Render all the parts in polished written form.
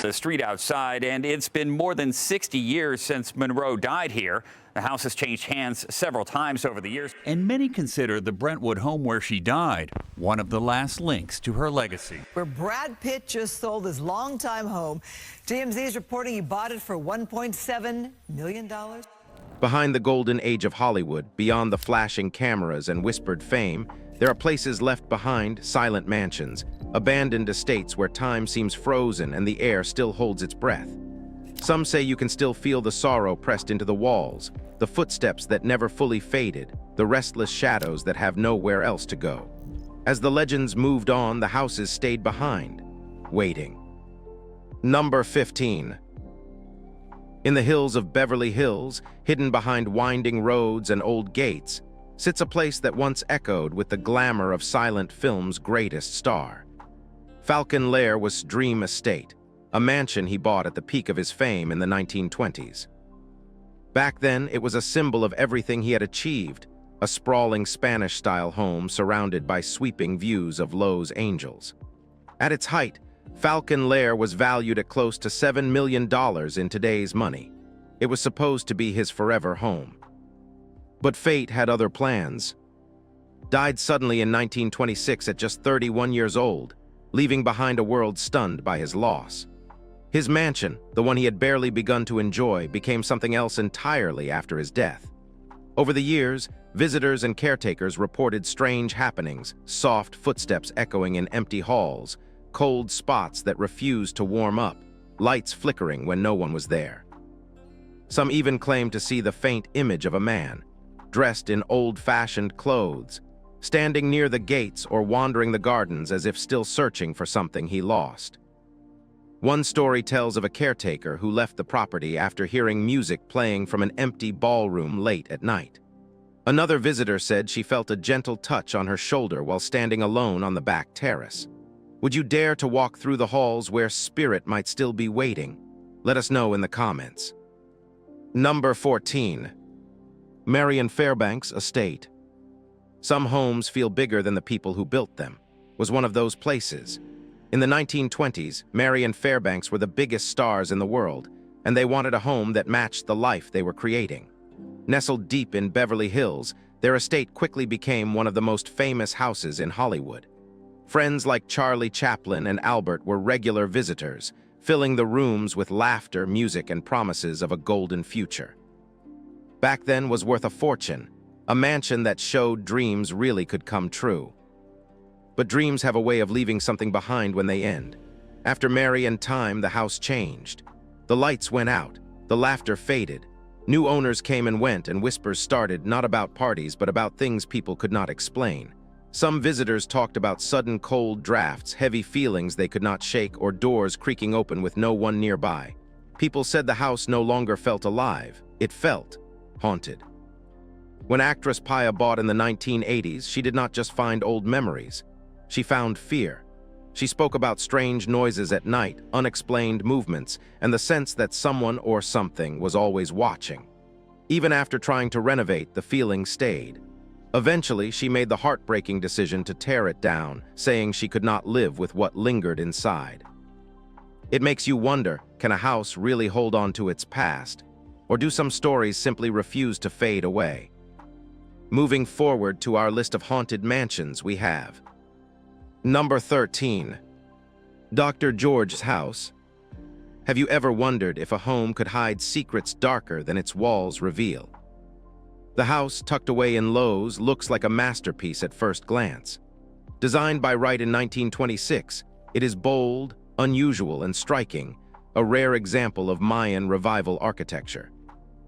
The street outside, and it's been more than 60 years since Monroe died here. The house has changed hands several times over the years. And many consider the Brentwood home where she died one of the last links to her legacy. Where Brad Pitt just sold his longtime home. TMZ is reporting he bought it for $1.7 million. Behind the golden age of Hollywood, beyond the flashing cameras and whispered fame, there are places left behind, silent mansions, abandoned estates where time seems frozen and the air still holds its breath. Some say you can still feel the sorrow pressed into the walls, the footsteps that never fully faded, the restless shadows that have nowhere else to go. As the legends moved on, the houses stayed behind, waiting. Number 15. In the hills of Beverly Hills, hidden behind winding roads and old gates, sits a place that once echoed with the glamour of silent film's greatest star. Falcon Lair was Dream Estate, a mansion he bought at the peak of his fame in the 1920s. Back then, it was a symbol of everything he had achieved, a sprawling Spanish-style home surrounded by sweeping views of Los Angeles. At its height, Falcon Lair was valued at close to $7 million in today's money. It was supposed to be his forever home. But fate had other plans. Died suddenly in 1926 at just 31 years old, leaving behind a world stunned by his loss. His mansion, the one he had barely begun to enjoy, became something else entirely after his death. Over the years, visitors and caretakers reported strange happenings, soft footsteps echoing in empty halls, cold spots that refused to warm up, lights flickering when no one was there. Some even claimed to see the faint image of a man, dressed in old-fashioned clothes, standing near the gates or wandering the gardens as if still searching for something he lost. One story tells of a caretaker who left the property after hearing music playing from an empty ballroom late at night. Another visitor said she felt a gentle touch on her shoulder while standing alone on the back terrace. Would you dare to walk through the halls where spirit might still be waiting? Let us know in the comments. Number 14. Marion Fairbanks Estate. Some homes feel bigger than the people who built them, was one of those places. In the 1920s, Marion Fairbanks were the biggest stars in the world, and they wanted a home that matched the life they were creating. Nestled deep in Beverly Hills, their estate quickly became one of the most famous houses in Hollywood. Friends like Charlie Chaplin and Albert were regular visitors, filling the rooms with laughter, music, and promises of a golden future. Back then was worth a fortune, a mansion that showed dreams really could come true. But dreams have a way of leaving something behind when they end. After Mary and time, the house changed. The lights went out, the laughter faded. New owners came and went, and whispers started, not about parties, but about things people could not explain. Some visitors talked about sudden cold drafts, heavy feelings they could not shake, or doors creaking open with no one nearby. People said the house no longer felt alive. It felt haunted. When actress Paya bought in the 1980s, she did not just find old memories. She found fear. She spoke about strange noises at night, unexplained movements, and the sense that someone or something was always watching. Even after trying to renovate, the feeling stayed. Eventually, she made the heartbreaking decision to tear it down, saying she could not live with what lingered inside. It makes you wonder, can a house really hold on to its past? Or do some stories simply refuse to fade away? Moving forward to our list of haunted mansions, we have Number 13. Dr. George's house. Have you ever wondered if a home could hide secrets darker than its walls reveal? The house, tucked away in Lowe's, looks like a masterpiece at first glance. Designed by Wright in 1926, it is bold, unusual, and striking, a rare example of Mayan revival architecture.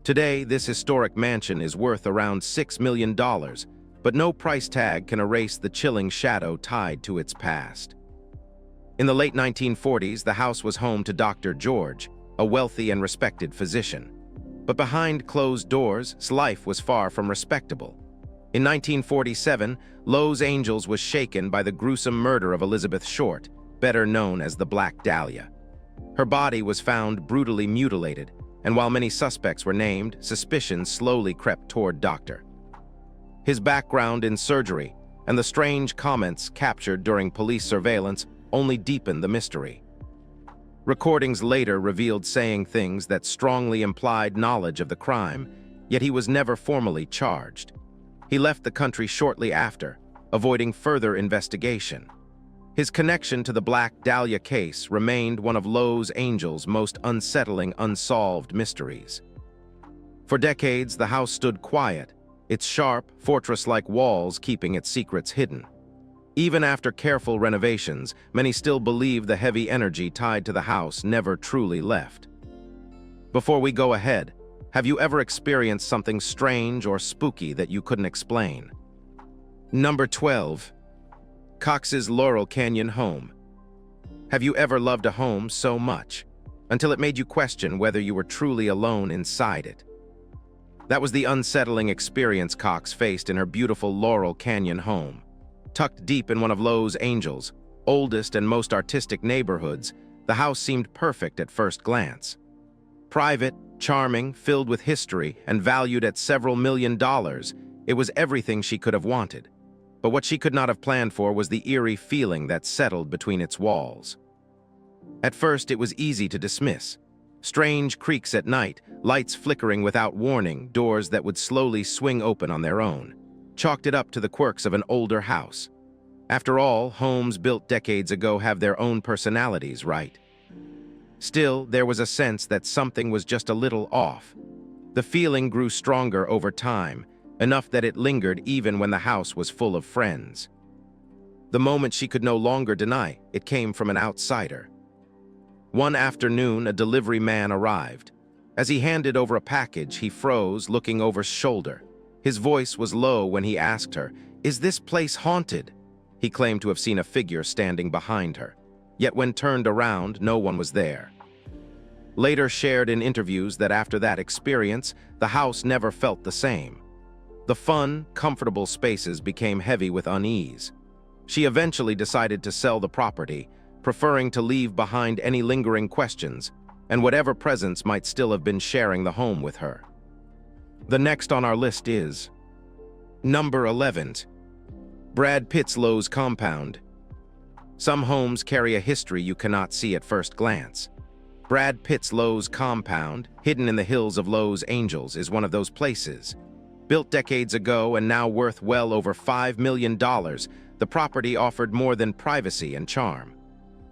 Today, this historic mansion is worth around $6 million, but no price tag can erase the chilling shadow tied to its past. In the late 1940s, the house was home to Dr. George, a wealthy and respected physician. But behind closed doors, his life was far from respectable. In 1947, Los Angeles was shaken by the gruesome murder of Elizabeth Short, better known as the Black Dahlia. Her body was found brutally mutilated, and while many suspects were named, suspicion slowly crept toward Dr. His background in surgery and the strange comments captured during police surveillance only deepened the mystery. Recordings later revealed saying things that strongly implied knowledge of the crime, yet he was never formally charged. He left the country shortly after, avoiding further investigation. His connection to the Black Dahlia case remained one of Los Angeles' most unsettling unsolved mysteries. For decades, the house stood quiet, its sharp, fortress-like walls keeping its secrets hidden. Even after careful renovations, many still believe the heavy energy tied to the house never truly left. Before we go ahead, have you ever experienced something strange or spooky that you couldn't explain? Number 12. Cox's Laurel Canyon Home. Have you ever loved a home so much, until it made you question whether you were truly alone inside it? That was the unsettling experience Cox faced in her beautiful Laurel Canyon home. Tucked deep in one of Los Angeles' oldest and most artistic neighborhoods, the house seemed perfect at first glance. Private, charming, filled with history, and valued at several $1 million, it was everything she could have wanted. But what she could not have planned for was the eerie feeling that settled between its walls. At first, it was easy to dismiss. Strange creaks at night, lights flickering without warning, doors that would slowly swing open on their own. Chalked it up to the quirks of an older house. After all, homes built decades ago have their own personalities, right? Still, there was a sense that something was just a little off. The feeling grew stronger over time, enough that it lingered even when the house was full of friends. The moment she could no longer deny, it came from an outsider. One afternoon, a delivery man arrived. As he handed over a package, he froze, looking over his shoulder. His voice was low when he asked her, "Is this place haunted?" He claimed to have seen a figure standing behind her. Yet when turned around, no one was there. Later shared in interviews that after that experience, the house never felt the same. The fun, comfortable spaces became heavy with unease. She eventually decided to sell the property, preferring to leave behind any lingering questions and whatever presence might still have been sharing the home with her. The next on our list is Number 11. Brad Pitt's Lowe's Compound. Some homes carry a history you cannot see at first glance. Brad Pitt's Lowe's Compound, hidden in the hills of Los Angeles, is one of those places. Built decades ago and now worth well over $5 million, the property offered more than privacy and charm.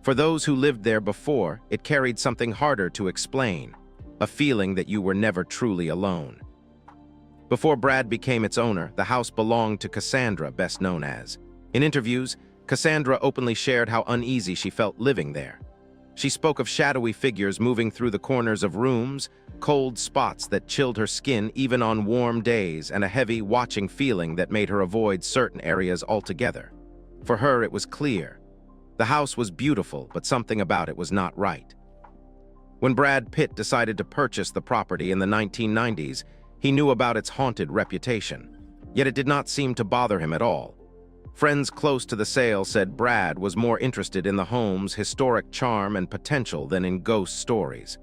For those who lived there before, it carried something harder to explain, a feeling that you were never truly alone. Before Brad became its owner, the house belonged to Cassandra, best known as. In interviews, Cassandra openly shared how uneasy she felt living there. She spoke of shadowy figures moving through the corners of rooms, cold spots that chilled her skin even on warm days, and a heavy, watching feeling that made her avoid certain areas altogether. For her, it was clear. The house was beautiful, but something about it was not right. When Brad Pitt decided to purchase the property in the 1990s, he knew about its haunted reputation. Yet it did not seem to bother him at all. Friends close to the sale said Brad was more interested in the home's historic charm and potential than in ghost stories.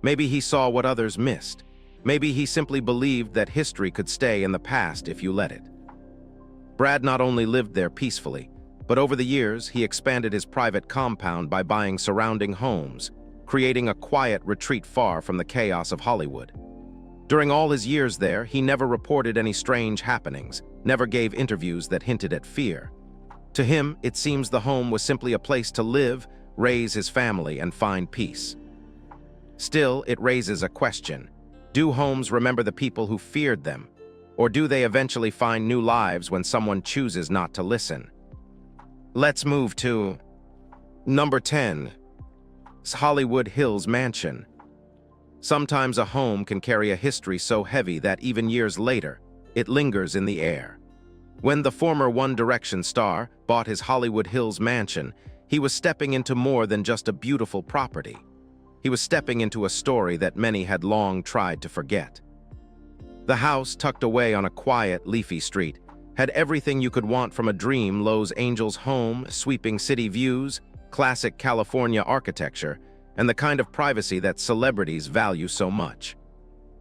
Maybe he saw what others missed. Maybe he simply believed that history could stay in the past if you let it. Brad not only lived there peacefully, but over the years he expanded his private compound by buying surrounding homes, creating a quiet retreat far from the chaos of Hollywood. During all his years there, he never reported any strange happenings, never gave interviews that hinted at fear. To him, it seems the home was simply a place to live, raise his family, and find peace. Still, it raises a question. Do homes remember the people who feared them? Or do they eventually find new lives when someone chooses not to listen? Let's move to Number 10. Hollywood Hills Mansion. Sometimes a home can carry a history so heavy that even years later, it lingers in the air. When the former One Direction star bought his Hollywood Hills mansion, he was stepping into more than just a beautiful property. He was stepping into a story that many had long tried to forget. The house, tucked away on a quiet, leafy street, had everything you could want from a dream Los Angeles home: sweeping city views, classic California architecture, and the kind of privacy that celebrities value so much.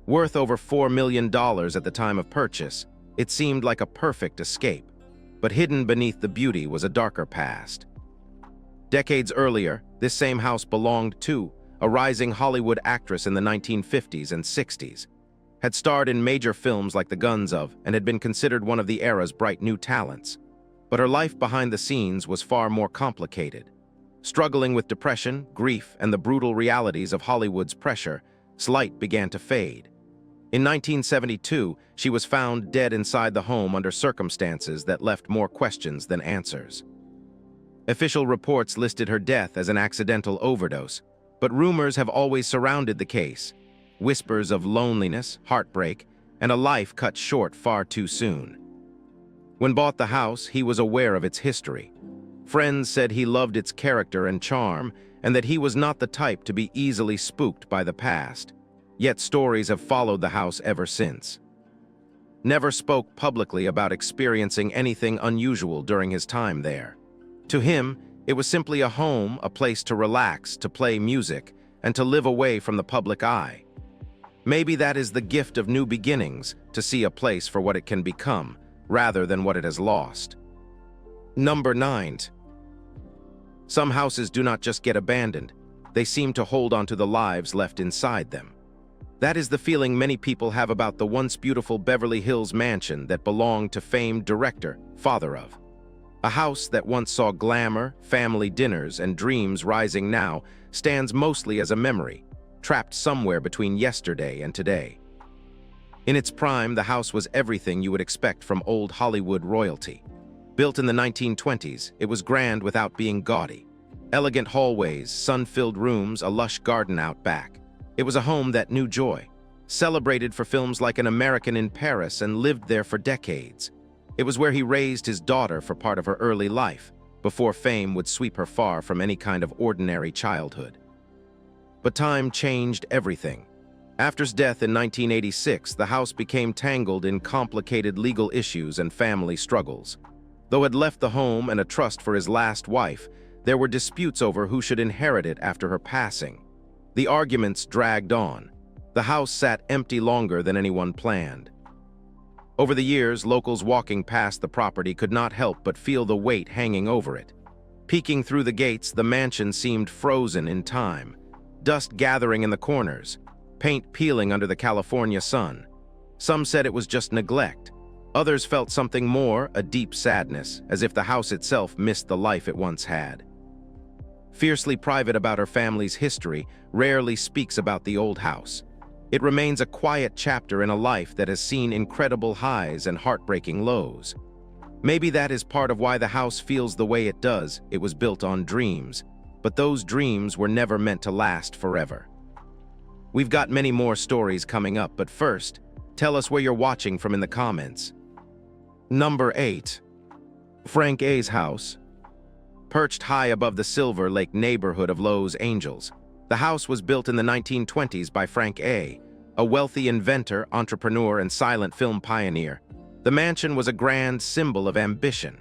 Worth over $4 million at the time of purchase, it seemed like a perfect escape, but hidden beneath the beauty was a darker past. Decades earlier, this same house belonged to a rising Hollywood actress in the 1950s and 60s, had starred in major films like The Guns of, and had been considered one of the era's bright new talents. But her life behind the scenes was far more complicated. Struggling with depression, grief, and the brutal realities of Hollywood's pressure, Sleight began to fade. In 1972, she was found dead inside the home under circumstances that left more questions than answers. Official reports listed her death as an accidental overdose, but rumors have always surrounded the case. Whispers of loneliness, heartbreak, and a life cut short far too soon. When bought the house, he was aware of its history. Friends said he loved its character and charm, and that he was not the type to be easily spooked by the past. Yet stories have followed the house ever since. Never spoke publicly about experiencing anything unusual during his time there. To him, it was simply a home, a place to relax, to play music, and to live away from the public eye. Maybe that is the gift of new beginnings, to see a place for what it can become, rather than what it has lost. Number 9. Some houses do not just get abandoned, they seem to hold on to the lives left inside them. That is the feeling many people have about the once beautiful Beverly Hills mansion that belonged to famed director, father of. A house that once saw glamour, family dinners, and dreams rising now stands mostly as a memory, trapped somewhere between yesterday and today. In its prime, the house was everything you would expect from old Hollywood royalty. Built in the 1920s, it was grand without being gaudy. Elegant hallways, sun-filled rooms, a lush garden out back. It was a home that knew joy, celebrated for films like An American in Paris, and lived there for decades. It was where he raised his daughter for part of her early life, before fame would sweep her far from any kind of ordinary childhood. But time changed everything. After his death in 1986, the house became tangled in complicated legal issues and family struggles. Though had left the home and a trust for his last wife, there were disputes over who should inherit it after her passing. The arguments dragged on. The house sat empty longer than anyone planned. Over the years, locals walking past the property could not help but feel the weight hanging over it. Peeking through the gates, the mansion seemed frozen in time. Dust gathering in the corners, paint peeling under the California sun. Some said it was just neglect. Others felt something more, a deep sadness, as if the house itself missed the life it once had. Fiercely private about her family's history, rarely speaks about the old house. It remains a quiet chapter in a life that has seen incredible highs and heartbreaking lows. Maybe that is part of why the house feels the way it does. It was built on dreams, but those dreams were never meant to last forever. We've got many more stories coming up, but first, tell us where you're watching from in the comments. Number 8. Frank A's house. Perched high above the Silver Lake neighborhood of Los Angeles, the house was built in the 1920s by Frank A., a wealthy inventor, entrepreneur, and silent film pioneer. The mansion was a grand symbol of ambition.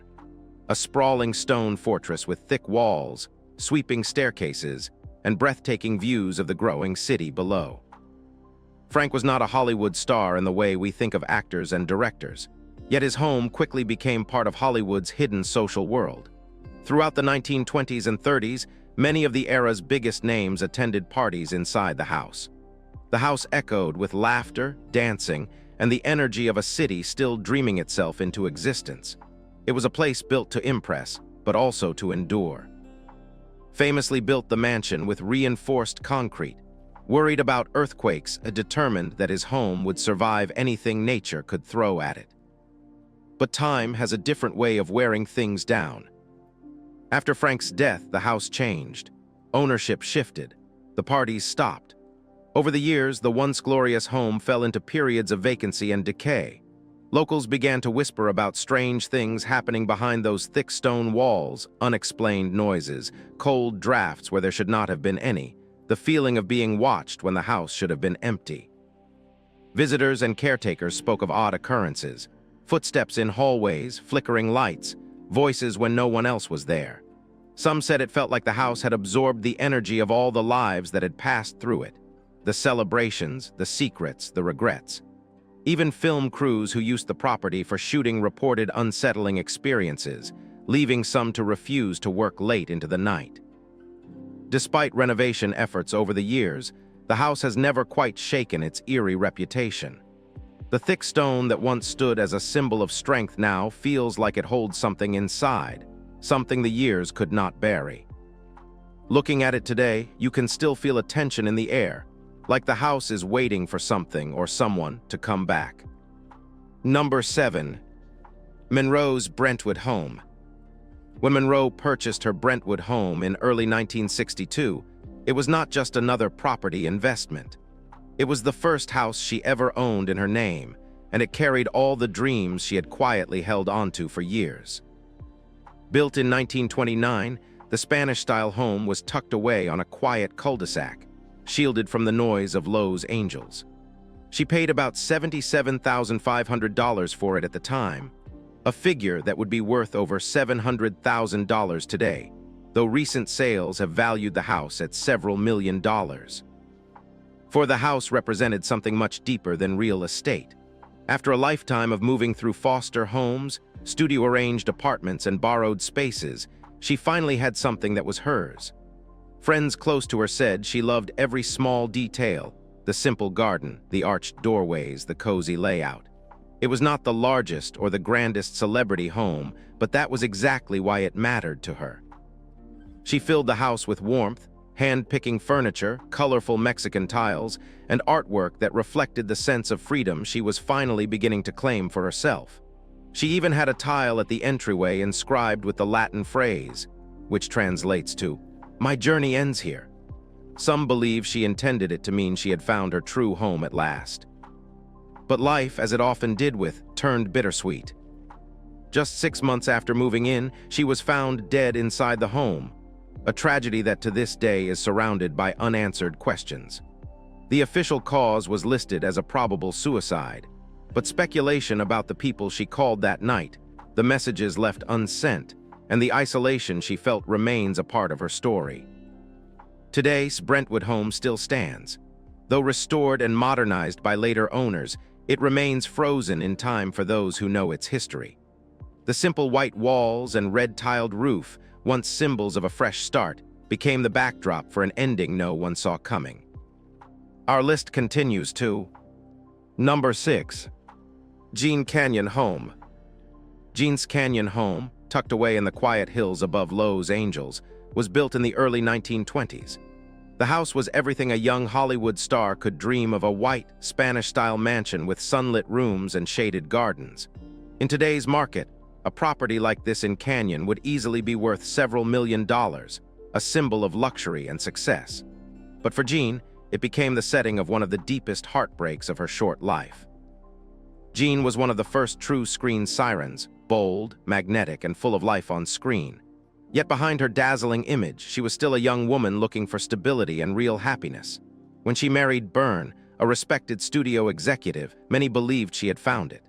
A sprawling stone fortress with thick walls, sweeping staircases, and breathtaking views of the growing city below. Frank was not a Hollywood star in the way we think of actors and directors, yet his home quickly became part of Hollywood's hidden social world. Throughout the 1920s and 30s, many of the era's biggest names attended parties inside the house. The house echoed with laughter, dancing, and the energy of a city still dreaming itself into existence. It was a place built to impress, but also to endure. Famously built the mansion with reinforced concrete, worried about earthquakes, determined that his home would survive anything nature could throw at it. But time has a different way of wearing things down. After Frank's death, the house changed. Ownership shifted. The parties stopped. Over the years, the once glorious home fell into periods of vacancy and decay. Locals began to whisper about strange things happening behind those thick stone walls, unexplained noises, cold drafts where there should not have been any, the feeling of being watched when the house should have been empty. Visitors and caretakers spoke of odd occurrences, footsteps in hallways, flickering lights, voices when no one else was there. Some said it felt like the house had absorbed the energy of all the lives that had passed through it, the celebrations, the secrets, the regrets. Even film crews who used the property for shooting reported unsettling experiences, leaving some to refuse to work late into the night. Despite renovation efforts over the years, the house has never quite shaken its eerie reputation. The thick stone that once stood as a symbol of strength now feels like it holds something inside, something the years could not bury. Looking at it today, you can still feel a tension in the air, like the house is waiting for something or someone to come back. Number 7. Monroe's Brentwood home. When Monroe purchased her Brentwood home in early 1962, it was not just another property investment. It was the first house she ever owned in her name, and it carried all the dreams she had quietly held onto for years. Built in 1929, the Spanish-style home was tucked away on a quiet cul-de-sac, shielded from the noise of Los Angeles. She paid about $77,500 for it at the time, a figure that would be worth over $700,000 today, though recent sales have valued the house at several $1 million. For the house represented something much deeper than real estate. After a lifetime of moving through foster homes, studio-arranged apartments, and borrowed spaces, she finally had something that was hers. Friends close to her said she loved every small detail, the simple garden, the arched doorways, the cozy layout. It was not the largest or the grandest celebrity home, but that was exactly why it mattered to her. She filled the house with warmth, hand-picking furniture, colorful Mexican tiles, and artwork that reflected the sense of freedom she was finally beginning to claim for herself. She even had a tile at the entryway inscribed with the Latin phrase, which translates to, "My journey ends here." Some believe she intended it to mean she had found her true home at last. But life, as it often did turned bittersweet. Just 6 months after moving in, she was found dead inside the home, a tragedy that to this day is surrounded by unanswered questions. The official cause was listed as a probable suicide, but speculation about the people she called that night, the messages left unsent, and the isolation she felt remains a part of her story. Today's Brentwood home still stands. Though restored and modernized by later owners, it remains frozen in time for those who know its history. The simple white walls and red-tiled roof, once symbols of a fresh start, became the backdrop for an ending no one saw coming. Our list continues to Number 6. Jean Canyon Home. Jean's Canyon home, tucked away in the quiet hills above Los Angeles, was built in the early 1920s. The house was everything a young Hollywood star could dream of: a white, Spanish-style mansion with sunlit rooms and shaded gardens. In today's market, a property like this in Canyon would easily be worth several $1 million, a symbol of luxury and success. But for Jean, it became the setting of one of the deepest heartbreaks of her short life. Jean was one of the first true screen sirens, bold, magnetic, and full of life on screen. Yet behind her dazzling image, she was still a young woman looking for stability and real happiness. When she married Byrne, a respected studio executive, many believed she had found it.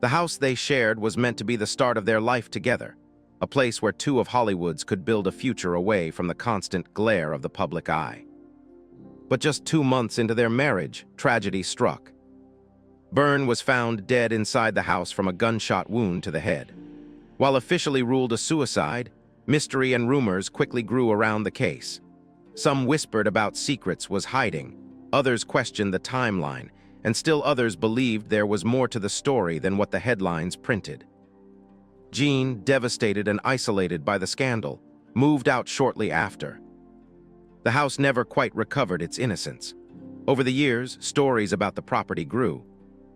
The house they shared was meant to be the start of their life together, a place where two of Hollywood's could build a future away from the constant glare of the public eye. But just 2 months into their marriage, tragedy struck. Byrne was found dead inside the house from a gunshot wound to the head. While officially ruled a suicide, mystery and rumors quickly grew around the case. Some whispered about secrets was hiding, others questioned the timeline, and still others believed there was more to the story than what the headlines printed. Jean, devastated and isolated by the scandal, moved out shortly after. The house never quite recovered its innocence. Over the years, stories about the property grew.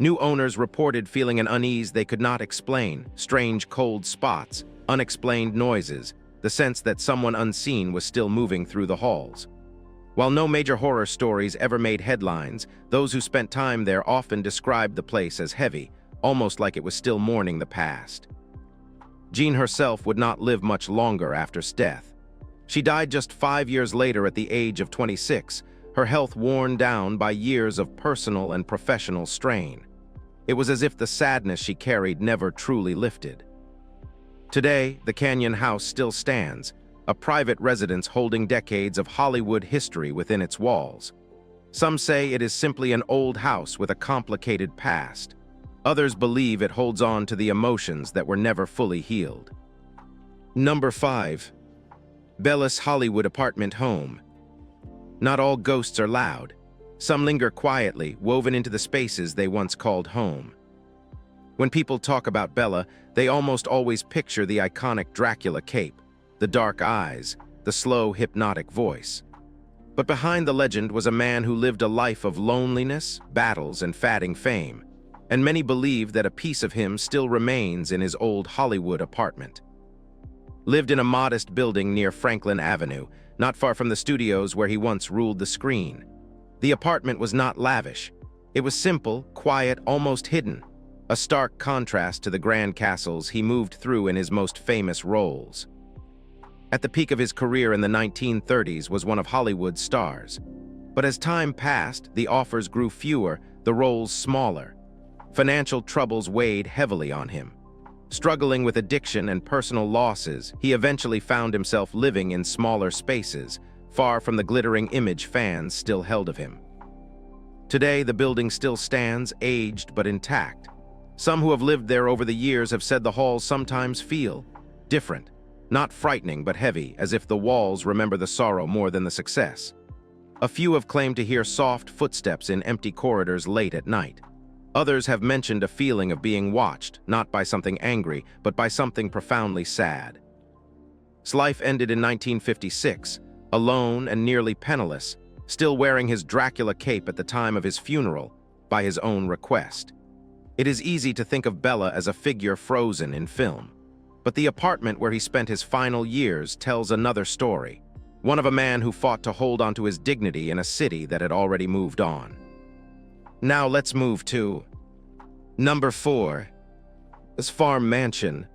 New owners reported feeling an unease they could not explain: strange cold spots, unexplained noises, the sense that someone unseen was still moving through the halls. While no major horror stories ever made headlines, those who spent time there often described the place as heavy, almost like it was still mourning the past. Jean herself would not live much longer after his death. She died just 5 years later at the age of 26, her health worn down by years of personal and professional strain. It was as if the sadness she carried never truly lifted. Today, the Canyon House still stands, a private residence holding decades of Hollywood history within its walls. Some say it is simply an old house with a complicated past. Others believe it holds on to the emotions that were never fully healed. Number 5. Bella's Hollywood apartment home. Not all ghosts are loud. Some linger quietly, woven into the spaces they once called home. When people talk about Bella, they almost always picture the iconic Dracula cape, the dark eyes, the slow, hypnotic voice. But behind the legend was a man who lived a life of loneliness, battles, and fading fame, and many believe that a piece of him still remains in his old Hollywood apartment. Lived in a modest building near Franklin Avenue, not far from the studios where he once ruled the screen. The apartment was not lavish. It was simple, quiet, almost hidden, a stark contrast to the grand castles he moved through in his most famous roles. At the peak of his career in the 1930s was one of Hollywood's stars. But as time passed, the offers grew fewer, the roles smaller. Financial troubles weighed heavily on him. Struggling with addiction and personal losses, he eventually found himself living in smaller spaces, far from the glittering image fans still held of him. Today, the building still stands, aged but intact. Some who have lived there over the years have said the halls sometimes feel different, not frightening but heavy, as if the walls remember the sorrow more than the success. A few have claimed to hear soft footsteps in empty corridors late at night. Others have mentioned a feeling of being watched, not by something angry, but by something profoundly sad. His life ended in 1956, alone and nearly penniless, still wearing his Dracula cape at the time of his funeral, by his own request. It is easy to think of Bella as a figure frozen in film. But the apartment where he spent his final years tells another story, one of a man who fought to hold onto his dignity in a city that had already moved on. Now let's move to number 4, Sfarm Mansion.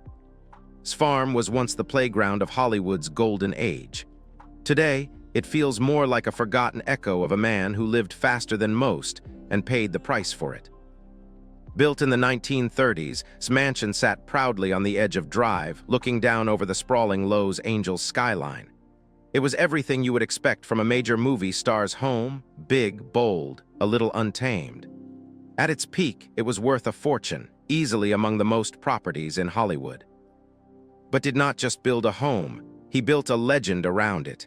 Sfarm was once the playground of Hollywood's golden age. Today, it feels more like a forgotten echo of a man who lived faster than most and paid the price for it. Built in the 1930s, this mansion sat proudly on the edge of Drive, looking down over the sprawling Los Angeles skyline. It was everything you would expect from a major movie star's home, big, bold, a little untamed. At its peak, it was worth a fortune, easily among the most properties in Hollywood. But did not just build a home, he built a legend around it.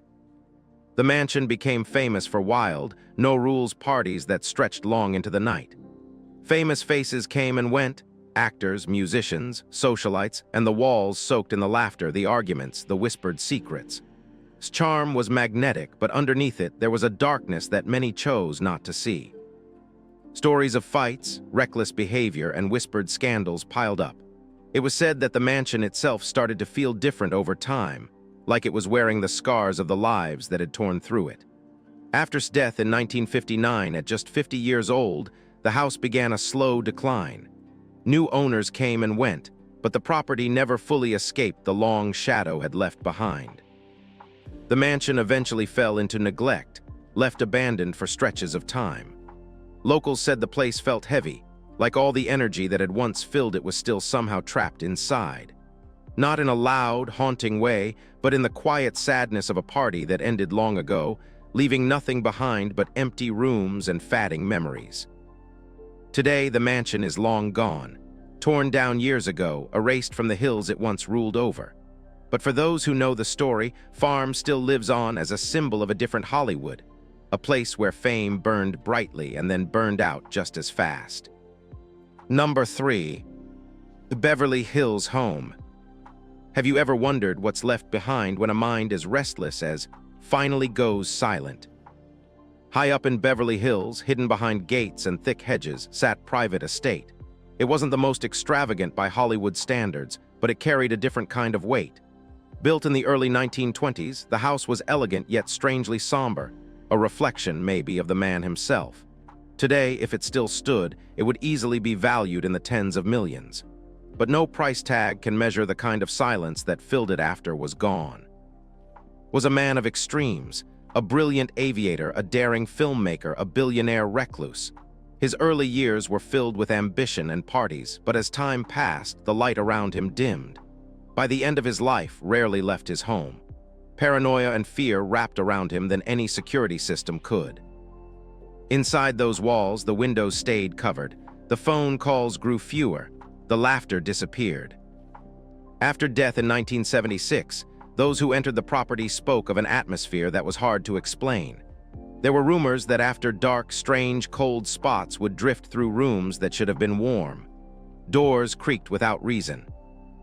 The mansion became famous for wild, no-rules parties that stretched long into the night. Famous faces came and went, actors, musicians, socialites, and the walls soaked in the laughter, the arguments, the whispered secrets. Its charm was magnetic, but underneath it there was a darkness that many chose not to see. Stories of fights, reckless behavior, and whispered scandals piled up. It was said that the mansion itself started to feel different over time, like it was wearing the scars of the lives that had torn through it. After its death in 1959, at just 50 years old, the house began a slow decline. New owners came and went, but the property never fully escaped the long shadow had left behind. The mansion eventually fell into neglect, left abandoned for stretches of time. Locals said the place felt heavy, like all the energy that had once filled it was still somehow trapped inside. Not in a loud, haunting way, but in the quiet sadness of a party that ended long ago, leaving nothing behind but empty rooms and fading memories. Today, the mansion is long gone, torn down years ago, erased from the hills it once ruled over. But for those who know the story, Farm still lives on as a symbol of a different Hollywood, a place where fame burned brightly and then burned out just as fast. Number 3. Beverly Hills Home. Have you ever wondered what's left behind when a mind as restless as finally goes silent? High up in Beverly Hills, hidden behind gates and thick hedges, sat Private Estate. It wasn't the most extravagant by Hollywood standards, but it carried a different kind of weight. Built in the early 1920s, the house was elegant yet strangely somber, a reflection, maybe, of the man himself. Today, if it still stood, it would easily be valued in the tens of millions. But no price tag can measure the kind of silence that filled it after was gone. Was a man of extremes, a brilliant aviator, a daring filmmaker, a billionaire recluse. His early years were filled with ambition and parties, but as time passed, the light around him dimmed. By the end of his life, rarely left his home. Paranoia and fear wrapped around him than any security system could. Inside those walls, the windows stayed covered. The phone calls grew fewer. The laughter disappeared. After death in 1976, Those who entered the property spoke of an atmosphere that was hard to explain. There were rumors that after dark, strange, cold spots would drift through rooms that should have been warm. Doors creaked without reason.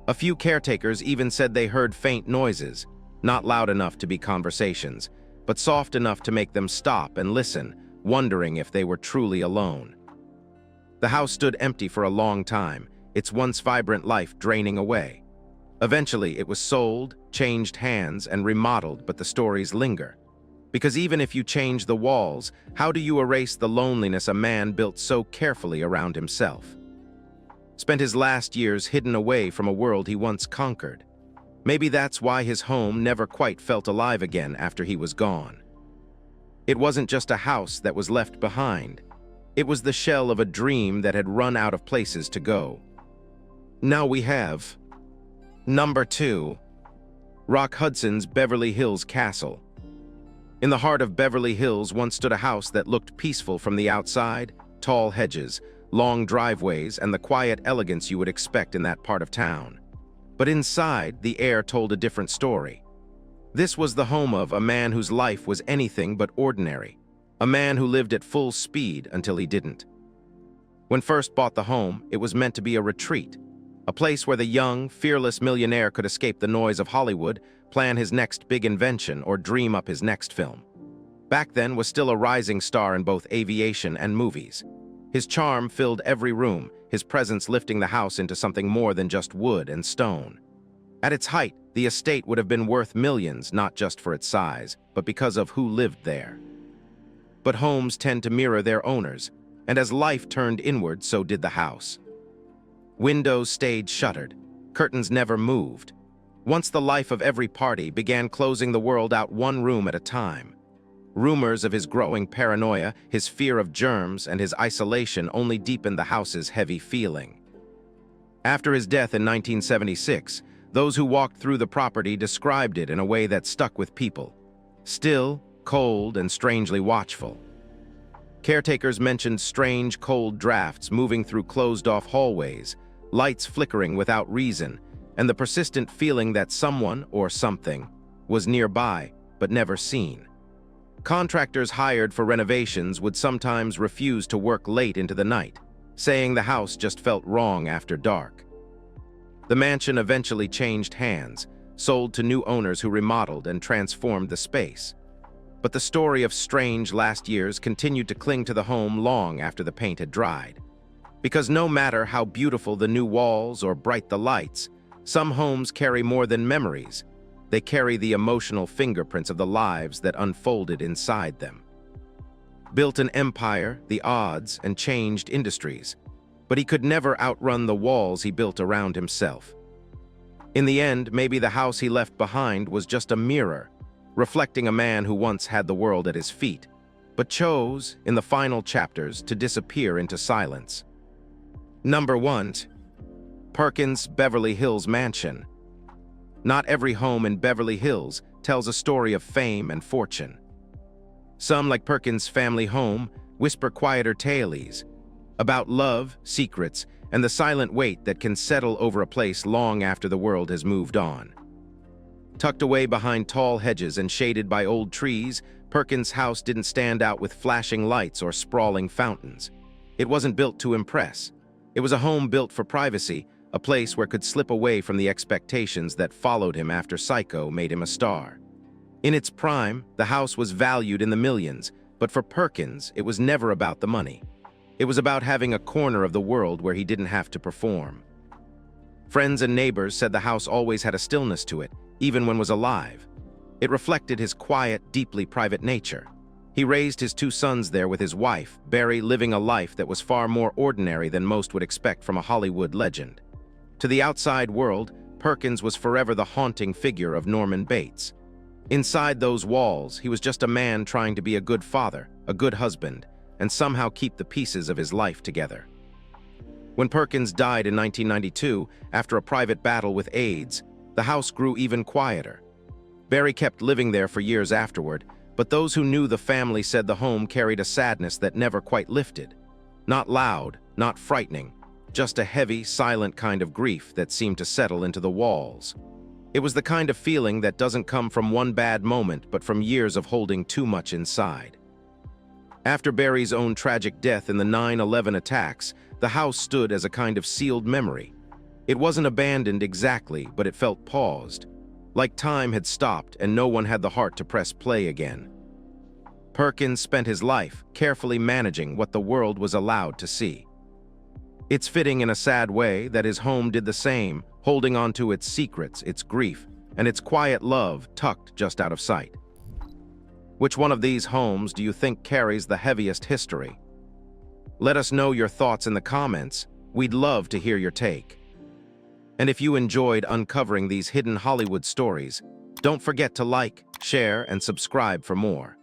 A few caretakers even said they heard faint noises, not loud enough to be conversations, but soft enough to make them stop and listen, wondering if they were truly alone. The house stood empty for a long time, its once vibrant life draining away. Eventually, it was sold, changed hands, and remodeled, but the stories linger. Because even if you change the walls, how do you erase the loneliness a man built so carefully around himself? Spent his last years hidden away from a world he once conquered. Maybe that's why his home never quite felt alive again after he was gone. It wasn't just a house that was left behind. It was the shell of a dream that had run out of places to go. Now we have Number 2. Rock Hudson's Beverly Hills Castle. In the heart of Beverly Hills once stood a house that looked peaceful from the outside, tall hedges, long driveways, and the quiet elegance you would expect in that part of town. But inside, the air told a different story. This was the home of a man whose life was anything but ordinary, a man who lived at full speed until he didn't. When first bought the home, it was meant to be a retreat, a place where the young, fearless millionaire could escape the noise of Hollywood, plan his next big invention, or dream up his next film. Back then was still a rising star in both aviation and movies. His charm filled every room, his presence lifting the house into something more than just wood and stone. At its height, the estate would have been worth millions, not just for its size, but because of who lived there. But homes tend to mirror their owners, and as life turned inward, so did the house. Windows stayed shuttered, curtains never moved. Once the life of every party began closing the world out one room at a time. Rumors of his growing paranoia, his fear of germs, and his isolation only deepened the house's heavy feeling. After his death in 1976, those who walked through the property described it in a way that stuck with people. Still, cold, and strangely watchful. Caretakers mentioned strange, cold drafts moving through closed-off hallways, lights flickering without reason, and the persistent feeling that someone, or something, was nearby but never seen. Contractors hired for renovations would sometimes refuse to work late into the night, saying the house just felt wrong after dark. The mansion eventually changed hands, sold to new owners who remodeled and transformed the space. But the story of strange last years continued to cling to the home long after the paint had dried. Because no matter how beautiful the new walls or bright the lights, some homes carry more than memories. They carry the emotional fingerprints of the lives that unfolded inside them. Built an empire, the odds, and changed industries, but he could never outrun the walls he built around himself. In the end, maybe the house he left behind was just a mirror, reflecting a man who once had the world at his feet, but chose, in the final chapters, to disappear into silence. Number 1. Perkins' Beverly Hills Mansion. Not every home in Beverly Hills tells a story of fame and fortune. Some, like Perkins' family home, whisper quieter tales about love, secrets, and the silent weight that can settle over a place long after the world has moved on. Tucked away behind tall hedges and shaded by old trees, Perkins' house didn't stand out with flashing lights or sprawling fountains. It wasn't built to impress. It was a home built for privacy, a place where could slip away from the expectations that followed him after Psycho made him a star. In its prime, the house was valued in the millions, but for Perkins, it was never about the money. It was about having a corner of the world where he didn't have to perform. Friends and neighbors said the house always had a stillness to it, even when it was alive. It reflected his quiet, deeply private nature. He raised his 2 sons there with his wife, Barry, living a life that was far more ordinary than most would expect from a Hollywood legend. To the outside world, Perkins was forever the haunting figure of Norman Bates. Inside those walls, he was just a man trying to be a good father, a good husband, and somehow keep the pieces of his life together. When Perkins died in 1992, after a private battle with AIDS, the house grew even quieter. Barry kept living there for years afterward, but those who knew the family said the home carried a sadness that never quite lifted. Not loud, not frightening, just a heavy, silent kind of grief that seemed to settle into the walls. It was the kind of feeling that doesn't come from one bad moment, but from years of holding too much inside. After Barry's own tragic death in the 9/11 attacks, the house stood as a kind of sealed memory. It wasn't abandoned exactly, but it felt paused, like time had stopped and no one had the heart to press play again. Perkins spent his life carefully managing what the world was allowed to see. It's fitting in a sad way that his home did the same, holding on to its secrets, its grief, and its quiet love tucked just out of sight. Which one of these homes do you think carries the heaviest history? Let us know your thoughts in the comments. We'd love to hear your take. And if you enjoyed uncovering these hidden Hollywood stories, don't forget to like, share, and subscribe for more.